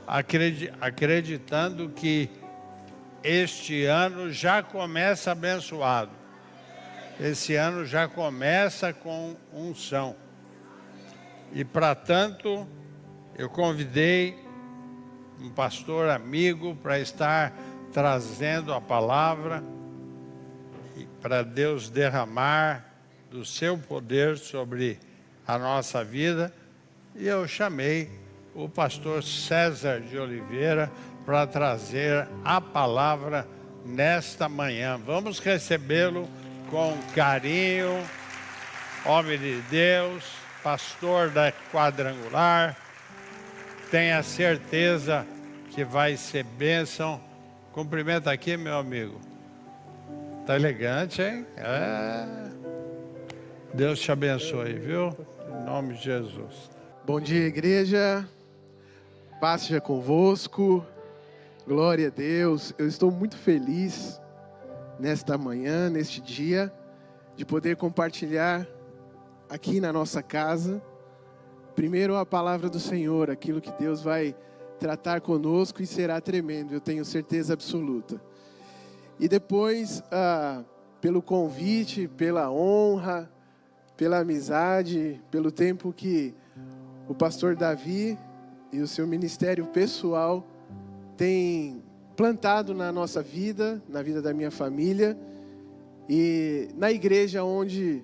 acreditando que este ano já começa abençoado. Esse ano já começa com unção. E para tanto, eu convidei um pastor amigo para estar trazendo a palavra e para Deus derramar do seu poder sobre a nossa vida. E eu chamei o pastor César de Oliveira para trazer a palavra nesta manhã. Vamos recebê-lo com carinho, homem de Deus, pastor da Quadrangular. Tenha certeza que vai ser bênção. Cumprimenta aqui, meu amigo. Tá elegante, hein? Deus te abençoe, viu? Em nome de Jesus. Bom dia, igreja. Paz seja convosco. Glória a Deus. Eu estou muito feliz nesta manhã, neste dia, de poder compartilhar aqui na nossa casa, primeiro a palavra do Senhor, aquilo que Deus vai tratar conosco e será tremendo, eu tenho certeza absoluta. E depois, pelo convite, pela honra, pela amizade, pelo tempo que o pastor Davi e o seu ministério pessoal têm plantado na nossa vida, na vida da minha família e na igreja onde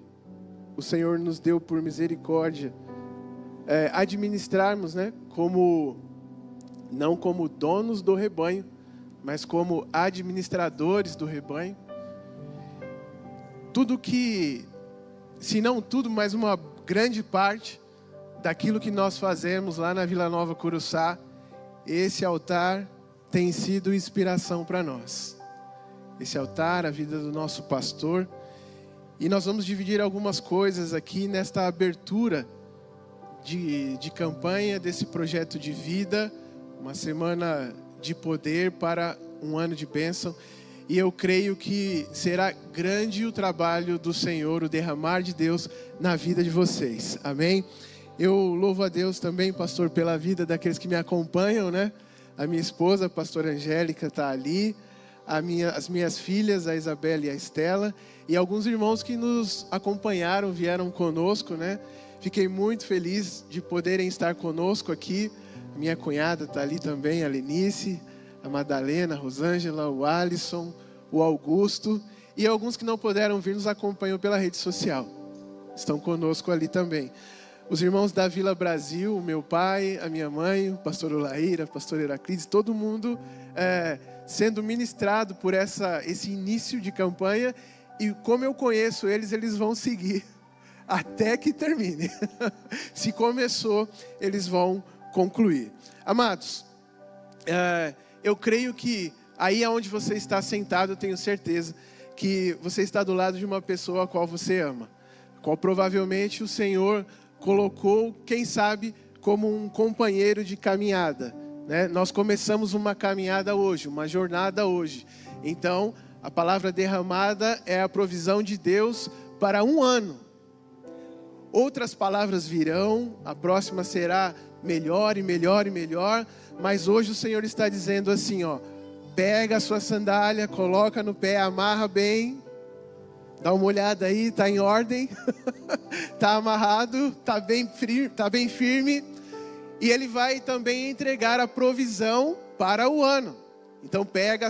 o Senhor nos deu por misericórdia administrarmos, né, não como donos do rebanho, mas como administradores do rebanho. Tudo que, se não tudo, mas uma grande parte daquilo que nós fazemos lá na Vila Nova Curuçá, esse altar tem sido inspiração para nós. Esse altar, a vida do nosso pastor. E nós vamos dividir algumas coisas aqui nesta abertura de campanha desse projeto de vida. Uma semana de poder para um ano de bênção. E eu creio que será grande o trabalho do Senhor, o derramar de Deus na vida de vocês. Amém? Eu louvo a Deus também, pastor, pela vida daqueles que me acompanham, né? A minha esposa, a pastora Angélica, está ali. As minhas filhas, a Isabela e a Estela. E alguns irmãos que nos acompanharam, vieram conosco, né? Fiquei muito feliz de poderem estar conosco aqui. Minha cunhada está ali também, a Lenice, a Madalena, a Rosângela, o Alisson, o Augusto. E alguns que não puderam vir nos acompanham pela rede social. Estão conosco ali também. Os irmãos da Vila Brasil, o meu pai, a minha mãe, o pastor Olaíra, o pastor Heraclides, todo mundo sendo ministrado por esse início de campanha. E como eu conheço eles, eles vão seguir até que termine. Se começou, eles vão concluir. Amados, eu creio que aí onde você está sentado, eu tenho certeza que você está do lado de uma pessoa a qual você ama, a qual provavelmente o Senhor colocou, quem sabe, como um companheiro de caminhada, né? Nós começamos uma caminhada hoje, uma jornada hoje. Então, a palavra derramada é a provisão de Deus para um ano. Outras palavras virão, a próxima será melhor e melhor e melhor, mas hoje o Senhor está dizendo assim, ó, pega a sua sandália, coloca no pé, amarra bem, dá uma olhada aí, está em ordem, está amarrado, está bem firme, e Ele vai também entregar a provisão para o ano. Então pega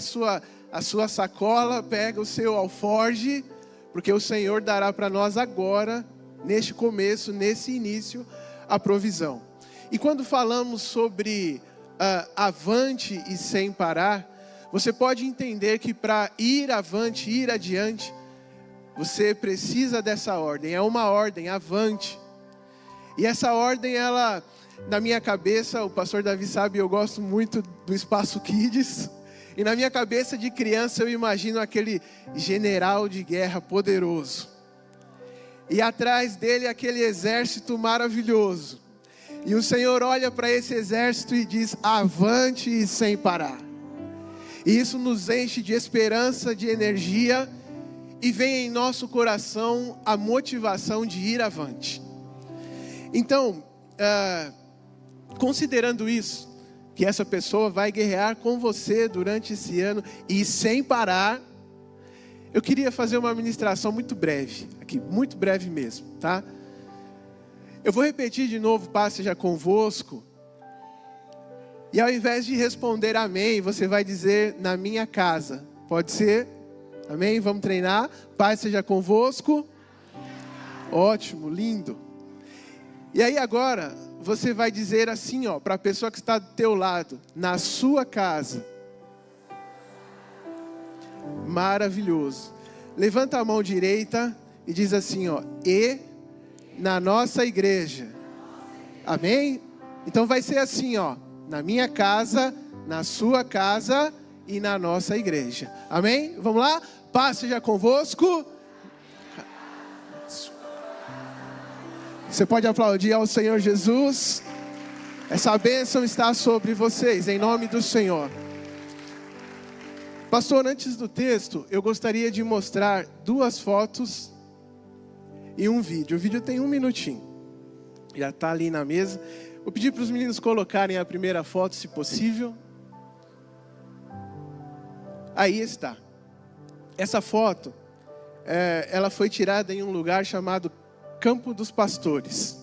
a sua sacola, pega o seu alforje, porque o Senhor dará para nós agora, neste começo, nesse início, a provisão. E quando falamos sobre avante e sem parar, você pode entender que para ir avante, ir adiante, você precisa dessa ordem, é uma ordem, avante. E essa ordem, ela, na minha cabeça, o pastor Davi sabe, eu gosto muito do Espaço Kids. E na minha cabeça de criança, eu imagino aquele general de guerra poderoso. E atrás dele, aquele exército maravilhoso. E o Senhor olha para esse exército e diz, avante e sem parar. E isso nos enche de esperança, de energia, e vem em nosso coração a motivação de ir avante. Então, considerando isso, que essa pessoa vai guerrear com você durante esse ano e sem parar. Eu queria fazer uma ministração muito breve, aqui, muito breve mesmo, tá? Eu vou repetir de novo, paz seja convosco. E ao invés de responder amém, você vai dizer na minha casa. Pode ser? Amém? Vamos treinar? Paz seja convosco. Ótimo, lindo. E aí agora, você vai dizer assim, ó, para a pessoa que está do teu lado, na sua casa. Maravilhoso. Levanta a mão direita e diz assim, ó, e na nossa igreja. Amém? Então vai ser assim, ó, na minha casa, na sua casa e na nossa igreja. Amém? Vamos lá? Paz seja convosco. Você pode aplaudir ao Senhor Jesus. Essa bênção está sobre vocês, em nome do Senhor. Pastor, antes do texto, eu gostaria de mostrar 2 fotos e um vídeo. O vídeo tem 1 minutinho. Já está ali na mesa. Vou pedir para os meninos colocarem a primeira foto, se possível. Aí está. Essa foto, ela foi tirada em um lugar chamado Campo dos Pastores.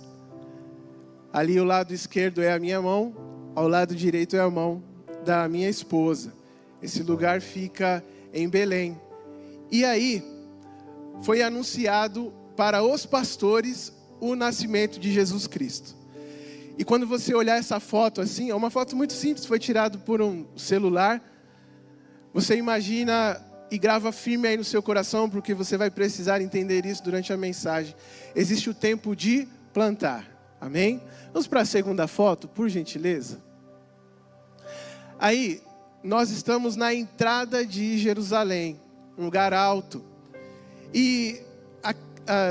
Ali o lado esquerdo é a minha mão, ao lado direito é a mão da minha esposa. Esse lugar fica em Belém. E aí, foi anunciado para os pastores o nascimento de Jesus Cristo. E quando você olhar essa foto assim, é uma foto muito simples, foi tirada por um celular. Você imagina e grava firme aí no seu coração, porque você vai precisar entender isso durante a mensagem. Existe o tempo de plantar. Amém? Vamos para a segunda foto, por gentileza. Aí, nós estamos na entrada de Jerusalém, um lugar alto. E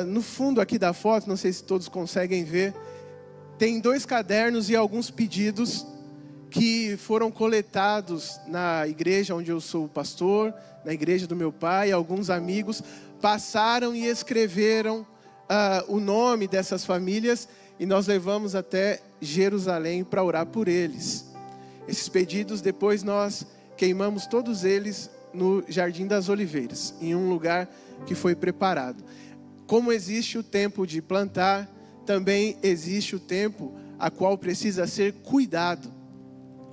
no fundo aqui da foto, não sei se todos conseguem ver, tem 2 cadernos e alguns pedidos que foram coletados na igreja onde eu sou pastor, na igreja do meu pai. Alguns amigos passaram e escreveram o nome dessas famílias e nós levamos até Jerusalém para orar por eles. Esses pedidos, depois nós queimamos todos eles no Jardim das Oliveiras, em um lugar que foi preparado. Como existe o tempo de plantar, também existe o tempo a qual precisa ser cuidado.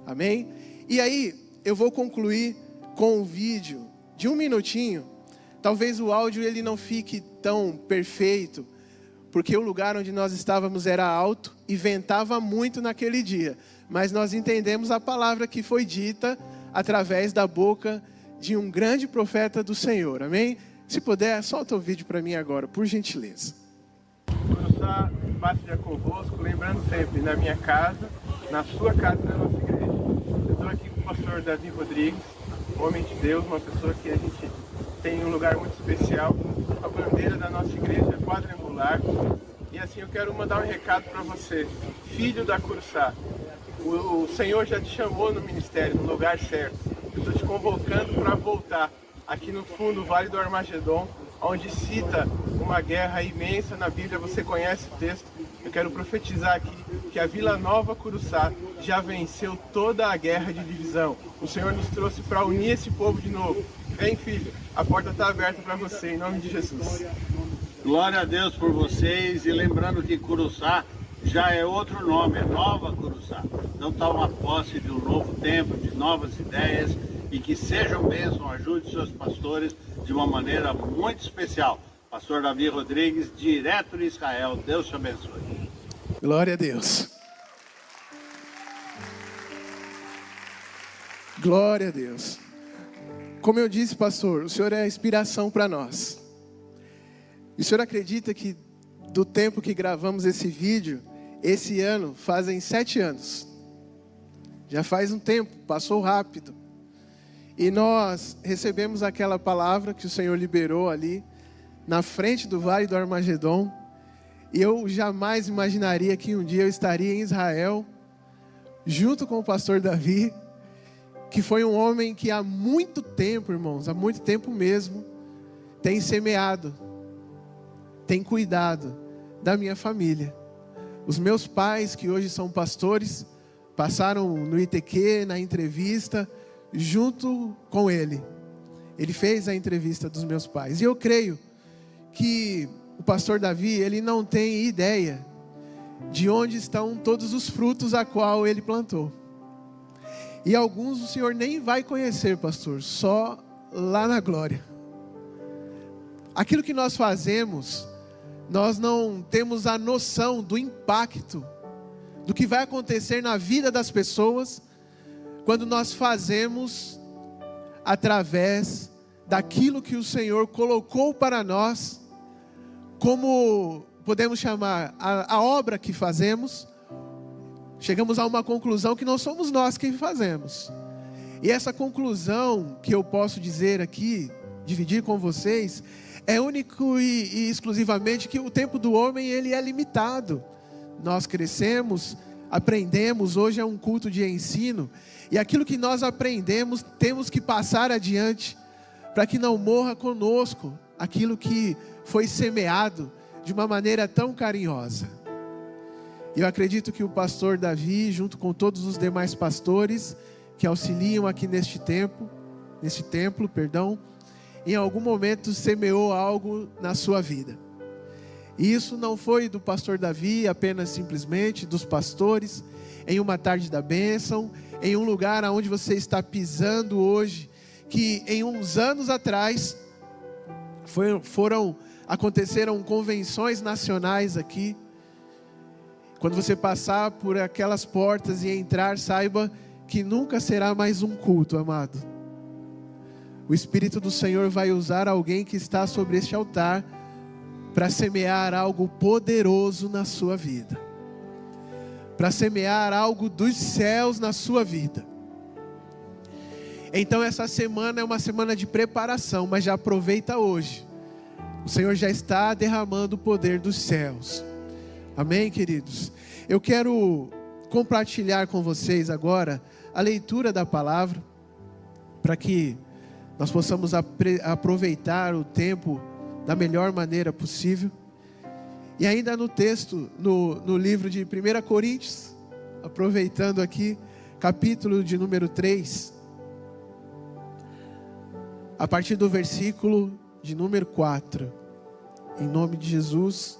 Amém? E aí, eu vou concluir com um vídeo de 1 minutinho. Talvez o áudio ele não fique tão perfeito, porque o lugar onde nós estávamos era alto e ventava muito naquele dia. Mas nós entendemos a palavra que foi dita através da boca de um grande profeta do Senhor. Amém? Se puder, solta o vídeo para mim agora, por gentileza. Curuçá, paz seja convosco, lembrando sempre, na minha casa, na sua casa e na nossa igreja. Eu estou aqui com o pastor Davi Rodrigues, homem de Deus, uma pessoa que a gente tem um lugar muito especial. A bandeira da nossa igreja é quadrangular. E assim, eu quero mandar um recado para você, filho da Curuçá. O Senhor já te chamou no ministério, no lugar certo. Eu estou te convocando para voltar aqui no fundo, o Vale do Armagedon, onde cita uma guerra imensa na Bíblia. Você conhece o texto. Eu quero profetizar aqui que a Vila Nova Curuçá já venceu toda a guerra de divisão. O Senhor nos trouxe para unir esse povo de novo. Vem, filho, a porta está aberta para você, em nome de Jesus. Glória a Deus por vocês, e lembrando que Curuçá já é outro nome, é Nova Curuçá. Então está uma posse de um novo tempo, de novas ideias, e que sejam bênção, ajude seus pastores de uma maneira muito especial. Pastor Davi Rodrigues, direto de Israel. Deus te abençoe. Glória a Deus. Glória a Deus. Como eu disse, pastor, o Senhor é a inspiração para nós. E o Senhor acredita que do tempo que gravamos esse vídeo, esse ano fazem 7 anos. Já faz um tempo, passou rápido. E nós recebemos aquela palavra que o Senhor liberou ali, na frente do Vale do Armagedon. E eu jamais imaginaria que um dia eu estaria em Israel, junto com o pastor Davi, que foi um homem que há muito tempo, irmãos, há muito tempo mesmo, tem semeado, tem cuidado da minha família. Os meus pais, que hoje são pastores passaram no ITQ, na entrevista, junto com ele. Ele fez a entrevista dos meus pais. E eu creio que o pastor Davi, ele não tem ideia de onde estão todos os frutos a qual ele plantou. E alguns o Senhor nem vai conhecer, pastor, só lá na glória. Aquilo que nós fazemos, nós não temos a noção do impacto, do que vai acontecer na vida das pessoas, quando nós fazemos através daquilo que o Senhor colocou para nós, como podemos chamar a obra que fazemos. Chegamos a uma conclusão que não somos nós quem fazemos. E essa conclusão que eu posso dizer aqui, dividir com vocês, é único e exclusivamente que o tempo do homem ele é limitado. Nós crescemos, aprendemos, hoje é um culto de ensino, e aquilo que nós aprendemos temos que passar adiante, para que não morra conosco aquilo que foi semeado de uma maneira tão carinhosa. Eu acredito que o pastor Davi, junto com todos os demais pastores que auxiliam aqui neste templo, em algum momento semeou algo na sua vida. E isso não foi do pastor Davi apenas simplesmente, dos pastores, em uma tarde da bênção, em um lugar onde você está pisando hoje, que em uns anos atrás aconteceram convenções nacionais aqui. Quando você passar por aquelas portas e entrar, saiba que nunca será mais um culto, amado. O Espírito do Senhor vai usar alguém que está sobre este altar para semear algo poderoso na sua vida, para semear algo dos céus na sua vida. Então essa semana é uma semana de preparação, mas já aproveita hoje. O Senhor já está derramando o poder dos céus. Amém, queridos? Eu quero compartilhar com vocês agora a leitura da palavra, para que nós possamos aproveitar o tempo da melhor maneira possível. E ainda no texto, no livro de 1 Coríntios, aproveitando aqui, capítulo de número 3, a partir do versículo de número 4, em nome de Jesus,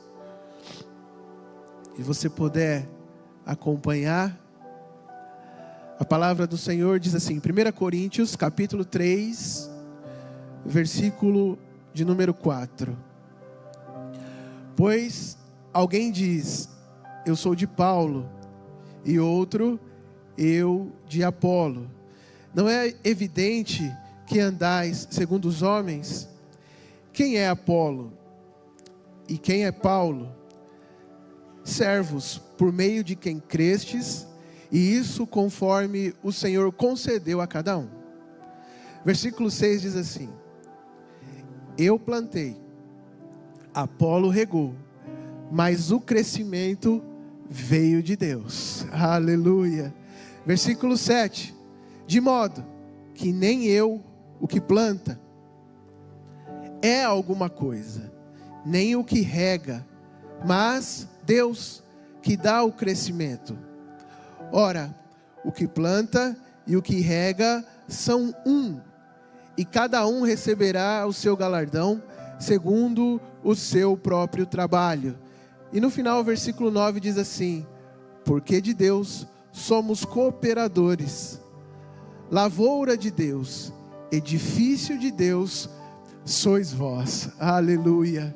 e você puder acompanhar, a palavra do Senhor diz assim, 1 Coríntios, capítulo 3, versículo de número 4. Pois alguém diz, eu sou de Paulo, e outro, eu de Apolo. Não é evidente que andais segundo os homens? Quem é Apolo? E quem é Paulo? Servos, por meio de quem crestes, e isso conforme o Senhor concedeu a cada um. Versículo 6 diz assim, eu plantei, Apolo regou, mas o crescimento veio de Deus. Aleluia. Versículo 7, de modo que nem eu, o que planta, é alguma coisa, nem o que rega, mas Deus que dá o crescimento. Ora, o que planta e o que rega são um, e cada um receberá o seu galardão segundo o seu próprio trabalho. E no final o versículo 9 diz assim, porque de Deus somos cooperadores, lavoura de Deus, edifício de Deus sois vós. Aleluia,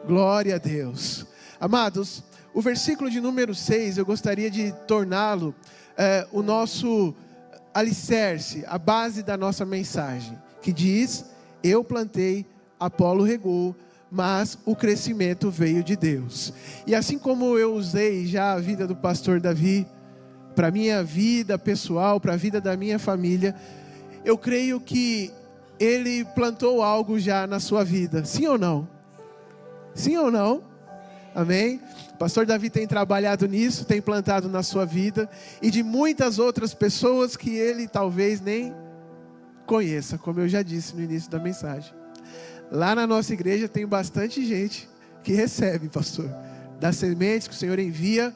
glória a Deus. Amados, o versículo de número 6, eu gostaria de torná-lo o nosso alicerce, a base da nossa mensagem, que diz, eu plantei, Apolo regou, mas o crescimento veio de Deus. E assim como eu usei já a vida do pastor Davi, para a minha vida pessoal, para a vida da minha família, eu creio que ele plantou algo já na sua vida, sim ou não? Sim ou não? Amém? O pastor Davi tem trabalhado nisso, tem plantado na sua vida, e de muitas outras pessoas que ele talvez nem conheça, como eu já disse no início da mensagem. Lá na nossa igreja tem bastante gente que recebe, pastor, das sementes que o Senhor envia.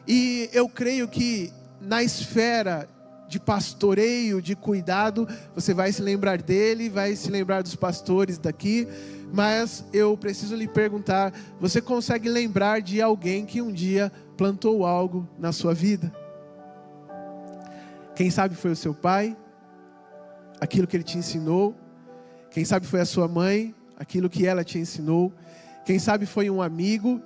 E eu creio que na esfera de pastoreio, de cuidado, você vai se lembrar dele, vai se lembrar dos pastores daqui, mas eu preciso lhe perguntar, você consegue lembrar de alguém que um dia plantou algo na sua vida? Quem sabe foi o seu pai, aquilo que ele te ensinou. Quem sabe foi a sua mãe, aquilo que ela te ensinou. Quem sabe foi um amigo.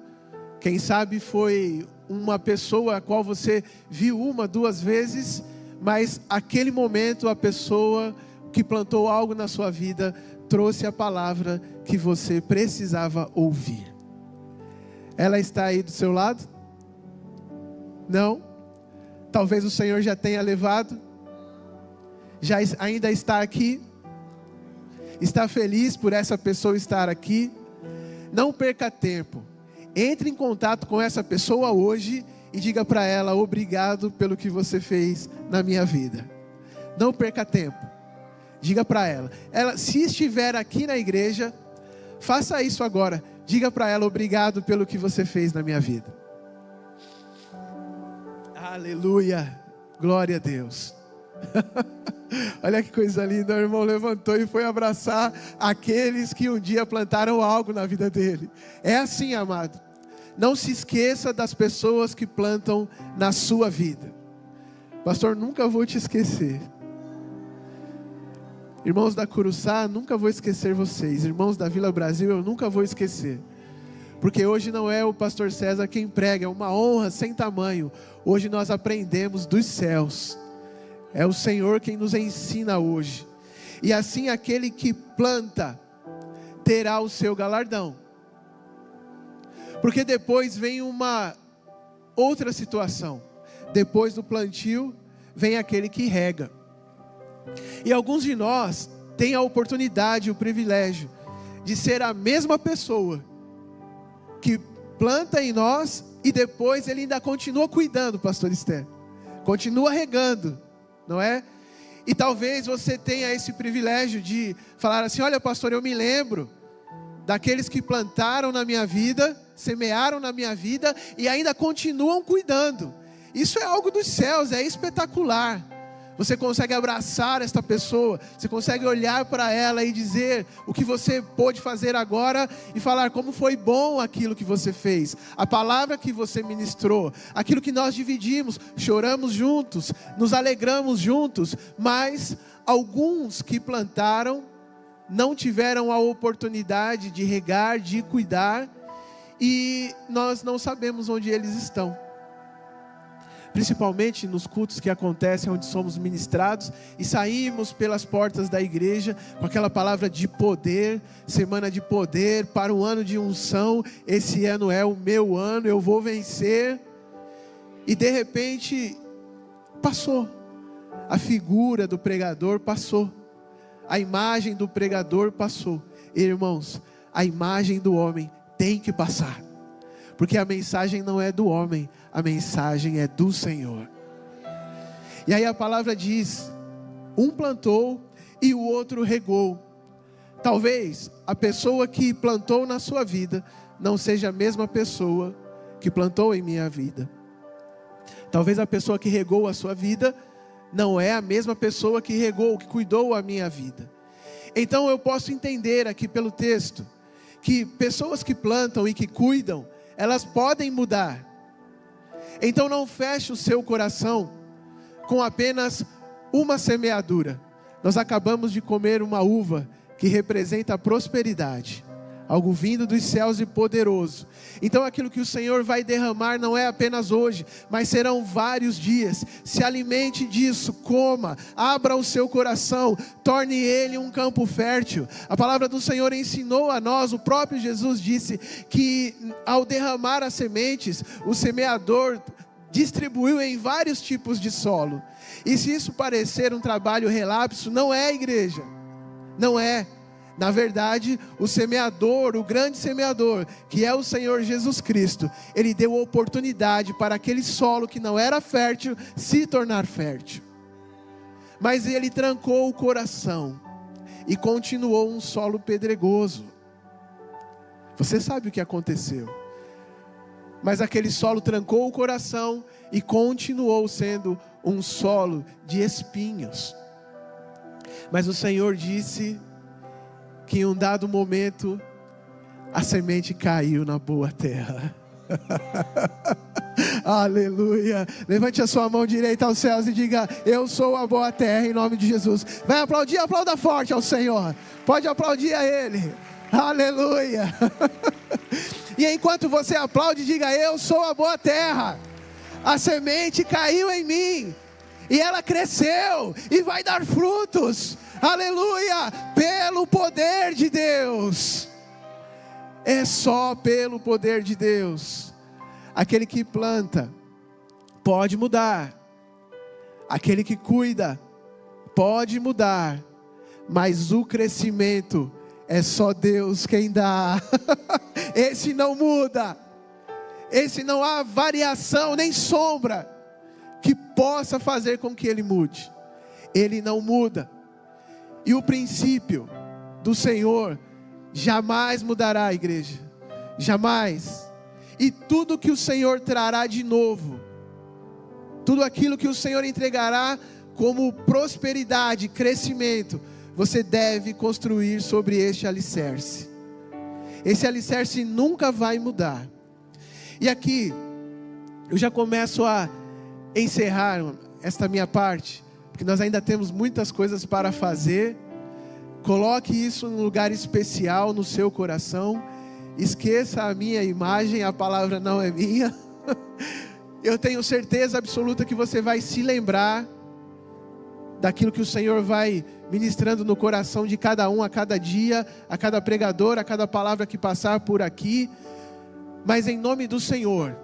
Quem sabe foi uma pessoa a qual você viu 1, 2 vezes, mas aquele momento a pessoa que plantou algo na sua vida trouxe a palavra que você precisava ouvir. Ela está aí do seu lado? Não? Talvez o Senhor já tenha levado? Ainda está aqui? Está feliz por essa pessoa estar aqui? Não perca tempo. Entre em contato com essa pessoa hoje e diga para ela: obrigado pelo que você fez na minha vida. Não perca tempo. Diga para ela. Se estiver aqui na igreja, faça isso agora. Diga para ela: obrigado pelo que você fez na minha vida. Aleluia. Glória a Deus. Olha que coisa linda. O irmão levantou e foi abraçar aqueles que um dia plantaram algo na vida dele. É assim, amado. Não se esqueça das pessoas que plantam na sua vida. Pastor, nunca vou te esquecer. Irmãos da Curuçá, nunca vou esquecer vocês. Irmãos da Vila Brasil, eu nunca vou esquecer. Porque hoje não é o pastor César quem prega, é uma honra sem tamanho. Hoje nós aprendemos dos céus. É o Senhor quem nos ensina hoje. E assim aquele que planta terá o seu galardão. Porque depois vem uma outra situação. Depois do plantio, vem aquele que rega. E alguns de nós têm a oportunidade, o privilégio de ser a mesma pessoa que planta em nós e depois ele ainda continua cuidando, pastor Esther. Continua regando, não é? E talvez você tenha esse privilégio de falar assim: olha, pastor, eu me lembro daqueles que plantaram na minha vida, semearam na minha vida e ainda continuam cuidando. Isso é algo dos céus, é espetacular. Você consegue abraçar esta pessoa, você consegue olhar para ela e dizer o que você pôde fazer agora e falar como foi bom aquilo que você fez, a palavra que você ministrou, aquilo que nós dividimos, choramos juntos, nos alegramos juntos, mas alguns que plantaram não tiveram a oportunidade de regar, de cuidar, e nós não sabemos onde eles estão. Principalmente nos cultos que acontecem onde somos ministrados e saímos pelas portas da igreja com aquela palavra de poder, semana de poder para um ano de unção. Esse ano é o meu ano, eu vou vencer. E de repente passou, a figura do pregador passou, a imagem do pregador passou. Irmãos, a imagem do homem tem que passar, porque a mensagem não é do homem, a mensagem é do Senhor. E aí a palavra diz: um plantou e o outro regou. Talvez a pessoa que plantou na sua vida não seja a mesma pessoa que plantou em minha vida. Talvez a pessoa que regou a sua vida não é a mesma pessoa que regou, que cuidou a minha vida. Então eu posso entender aqui pelo texto que pessoas que plantam e que cuidam, elas podem mudar. Então não feche o seu coração com apenas uma semeadura. Nós acabamos de comer uma uva que representa a prosperidade, algo vindo dos céus e poderoso. Então aquilo que o Senhor vai derramar não é apenas hoje, mas serão vários dias. Se alimente disso, coma, abra o seu coração, torne ele um campo fértil. A palavra do Senhor ensinou a nós, o próprio Jesus disse que ao derramar as sementes, o semeador distribuiu em vários tipos de solo. E se isso parecer um trabalho relapso, não é, igreja, não é. Na verdade, o semeador, o grande semeador, que é o Senhor Jesus Cristo, Ele deu oportunidade para aquele solo que não era fértil, se tornar fértil. Mas Ele trancou o coração e continuou um solo pedregoso. Você sabe o que aconteceu? mas aquele solo trancou o coração e continuou sendo um solo de espinhos. Mas o Senhor disse que em um dado momento a semente caiu na boa terra. Aleluia. Levante a sua mão direita aos céus e diga: eu sou a boa terra, em nome de Jesus. Vai aplaudir, aplauda forte ao Senhor. Pode aplaudir a Ele. Aleluia. E enquanto você aplaude, diga: eu sou a boa terra. A semente caiu em mim e ela cresceu e vai dar frutos. Aleluia. Pelo poder de Deus. É só pelo poder de Deus. Aquele que planta pode mudar, aquele que cuida pode mudar, mas o crescimento é só Deus quem dá. Esse não muda, esse não há variação nem sombra que possa fazer com que ele mude. Ele não muda. E o princípio do Senhor jamais mudará, igreja, jamais. E tudo que o Senhor trará de novo, tudo aquilo que o Senhor entregará como prosperidade, crescimento, você deve construir sobre este alicerce. Esse alicerce nunca vai mudar. E aqui, eu já começo a encerrar esta minha parte, porque nós ainda temos muitas coisas para fazer. Coloque isso num lugar especial no seu coração. Esqueça a minha imagem, a palavra não é minha. Eu tenho certeza absoluta que você vai se lembrar daquilo que o Senhor vai ministrando no coração de cada um, a cada dia, a cada pregador, a cada palavra que passar por aqui. Mas em nome do Senhor,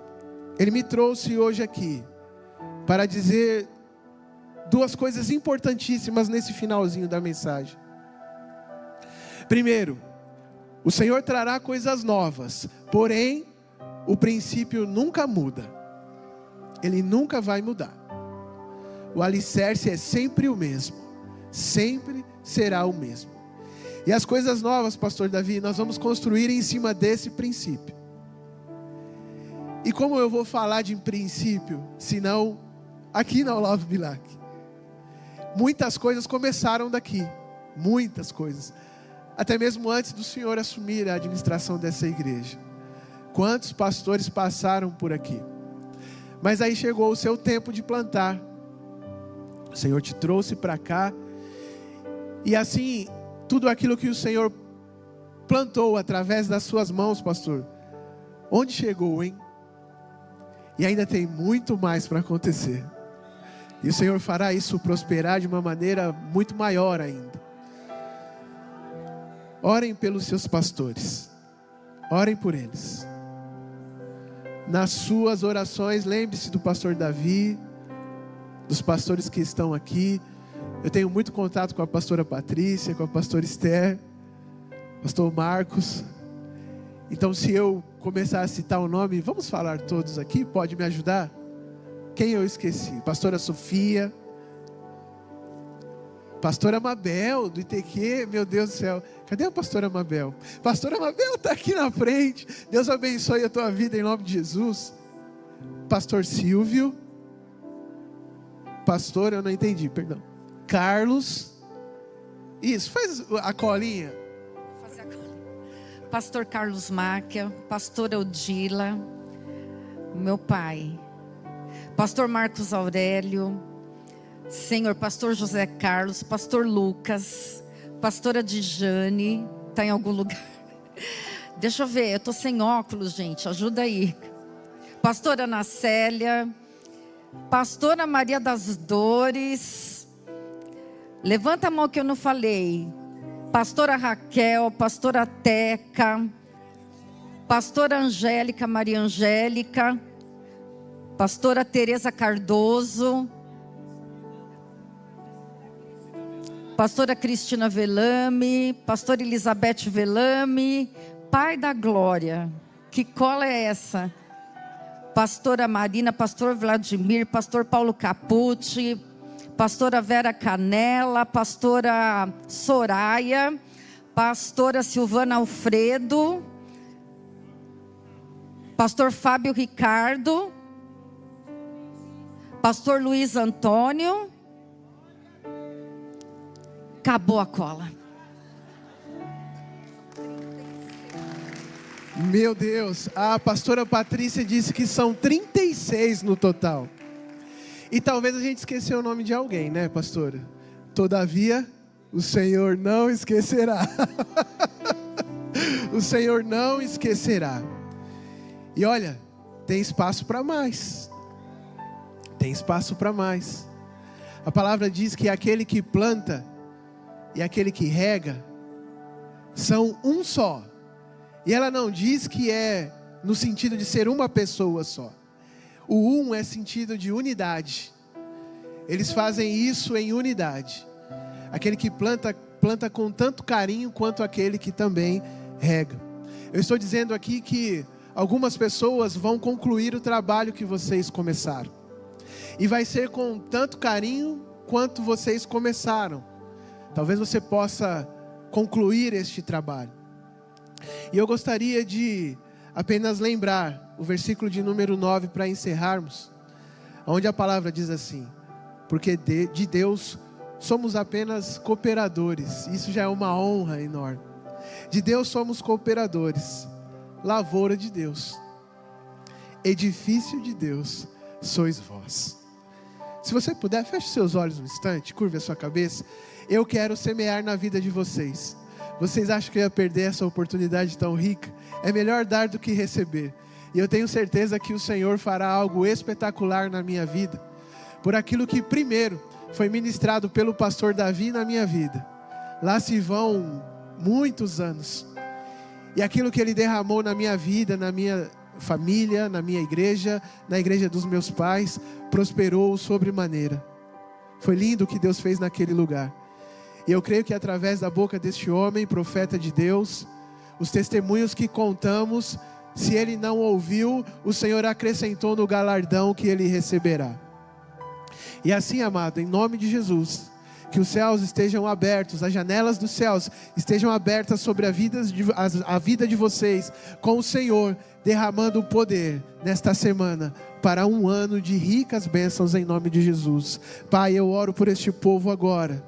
Ele me trouxe hoje aqui para dizer duas coisas importantíssimas nesse finalzinho da mensagem. Primeiro, o Senhor trará coisas novas, porém, o princípio nunca muda. Ele nunca vai mudar. O alicerce é sempre o mesmo. Sempre será o mesmo. E as coisas novas, pastor Davi, nós vamos construir em cima desse princípio. E como eu vou falar de princípio, senão aqui na Olavo Bilac? Muitas coisas começaram daqui. Muitas coisas. Até mesmo antes do Senhor assumir a administração dessa igreja. Quantos pastores passaram por aqui? Mas aí chegou o seu tempo de plantar. O Senhor te trouxe para cá. E assim, tudo aquilo que o Senhor plantou através das suas mãos, pastor, onde chegou, hein? E ainda tem muito mais para acontecer. E o Senhor fará isso prosperar de uma maneira muito maior ainda. Orem pelos seus pastores. Orem por eles. Nas suas orações, lembre-se do pastor Davi, dos pastores que estão aqui. Eu tenho muito contato com a pastora Patrícia, com a pastora Esther, pastor Marcos. Então, se eu começar a citar o nome, vamos falar todos aqui? Pode me ajudar? Quem eu esqueci? Pastora Sofia, pastora Mabel, do ITQ, meu Deus do céu. Cadê a pastora Mabel? Pastora Mabel está aqui na frente. Deus abençoe a tua vida em nome de Jesus. Pastor Silvio. Pastor, eu não entendi, perdão. Carlos. Isso, faz a colinha. Vou fazer a colinha. Pastor Carlos Máquia, pastora Odila, meu pai. Pastor Marcos Aurélio, Senhor, pastor José Carlos, pastor Lucas, pastora Dijane, está em algum lugar? Deixa eu ver, eu estou sem óculos, gente, ajuda aí. Pastora Ana Célia, pastora Maria das Dores, levanta a mão que eu não falei. Pastora Raquel, pastora Teca, pastora Angélica, Maria Angélica, pastora Tereza Cardoso, pastora Cristina Velame, pastora Elizabeth Velame, Pai da Glória, que cola é essa? Pastora Marina, pastor Vladimir, pastor Paulo Capucci, pastora Vera Canela, pastora Soraya, pastora Silvana Alfredo, Pastor Fábio Ricardo, Pastor Luiz Antônio. Acabou a cola. Meu Deus, a pastora Patrícia disse que são 36 no total. E talvez a gente esqueceu o nome de alguém, né, pastora? Todavia, o Senhor não esquecerá. O Senhor não esquecerá. E olha, tem espaço para mais. Tem espaço para mais. A palavra diz que aquele que planta e aquele que rega são um só. E ela não diz que é no sentido de ser uma pessoa só. O é sentido de unidade. Eles fazem isso em unidade. Aquele que planta com tanto carinho quanto aquele que também rega. Eu estou dizendo aqui que algumas pessoas vão concluir o trabalho que vocês começaram. E vai ser com tanto carinho quanto vocês começaram. Talvez você possa concluir este trabalho. E eu gostaria de apenas lembrar o versículo de número 9 para encerrarmos, onde a palavra diz assim: porque de Deus somos apenas cooperadores. Isso já é uma honra enorme. De Deus somos cooperadores, lavoura de Deus, edifício de Deus sois vós. Se você puder, feche seus olhos um instante, curve a sua cabeça. Eu quero semear na vida de vocês. Vocês acham que eu ia perder essa oportunidade tão rica? É melhor dar do que receber. E eu tenho certeza que o Senhor fará algo espetacular na minha vida, por aquilo que primeiro foi ministrado pelo pastor Davi na minha vida. Lá se vão muitos anos. E aquilo que ele derramou na minha vida, na minha família, na minha igreja, na igreja dos meus pais, prosperou sobremaneira. Foi lindo o que Deus fez naquele lugar. E eu creio que através da boca deste homem, profeta de Deus, os testemunhos que contamos, se ele não ouviu, o Senhor acrescentou no galardão que ele receberá. E assim, amado, em nome de Jesus, que os céus estejam abertos, as janelas dos céus estejam abertas sobre a vida de vocês, com o Senhor derramando o poder nesta semana, para um ano de ricas bênçãos em nome de Jesus. Pai, eu oro por este povo agora,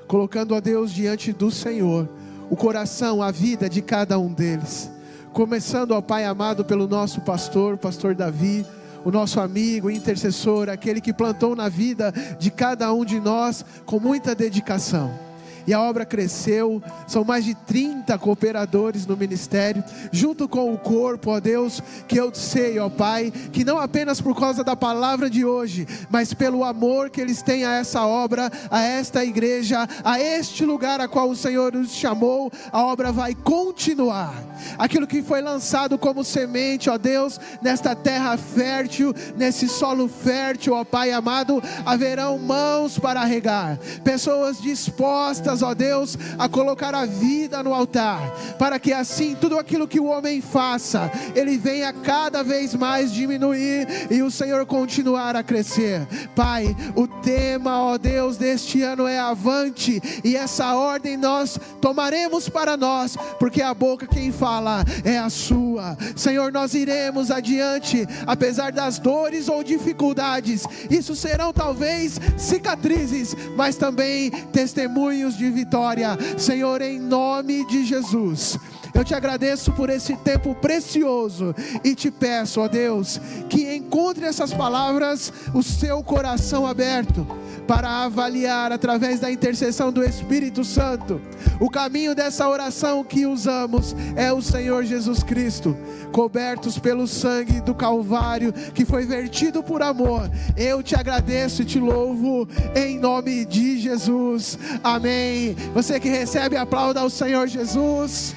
colocando a Deus diante do Senhor, o coração, a vida de cada um deles. Começando, ó Pai amado, pelo nosso pastor Davi, o nosso amigo, intercessor, aquele que plantou na vida de cada um de nós com muita dedicação. E a obra cresceu, são mais de 30 cooperadores no ministério, junto com o corpo, ó Deus, que eu sei, ó Pai, que não apenas por causa da palavra de hoje, mas pelo amor que eles têm a essa obra, a esta igreja, a este lugar a qual o Senhor os chamou, a obra vai continuar. Aquilo que foi lançado como semente, ó Deus, nesta terra fértil, nesse solo fértil, ó Pai amado, haverão mãos para regar, pessoas dispostas, ó Deus, a colocar a vida no altar, para que assim tudo aquilo que o homem faça, ele venha cada vez mais diminuir e o Senhor continuar a crescer. Pai, o tema, ó Deus, deste ano é avante, e essa ordem nós tomaremos para nós, porque a boca quem fala é a sua. Senhor, nós iremos adiante, apesar das dores ou dificuldades. Isso serão talvez cicatrizes, mas também testemunhos de vitória. Senhor, em nome de Jesus, eu te agradeço por esse tempo precioso e te peço, ó Deus, que encontre essas palavras o seu coração aberto para avaliar através da intercessão do Espírito Santo. O caminho dessa oração que usamos é o Senhor Jesus Cristo, cobertos pelo sangue do Calvário que foi vertido por amor. Eu te agradeço e te louvo em nome de Jesus. Amém. Você que recebe, aplauda ao Senhor Jesus.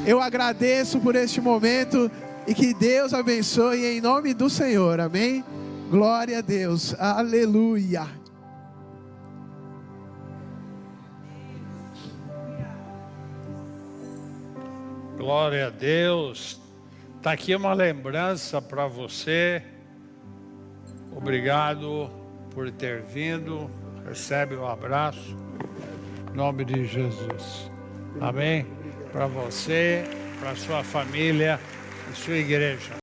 Eu agradeço por este momento e que Deus abençoe em nome do Senhor. Amém. Glória a Deus. Aleluia. Glória a Deus. Está aqui uma lembrança para você. Obrigado por ter vindo. Recebe o abraço. Em nome de Jesus. Amém. Para você. para a sua família e sua igreja.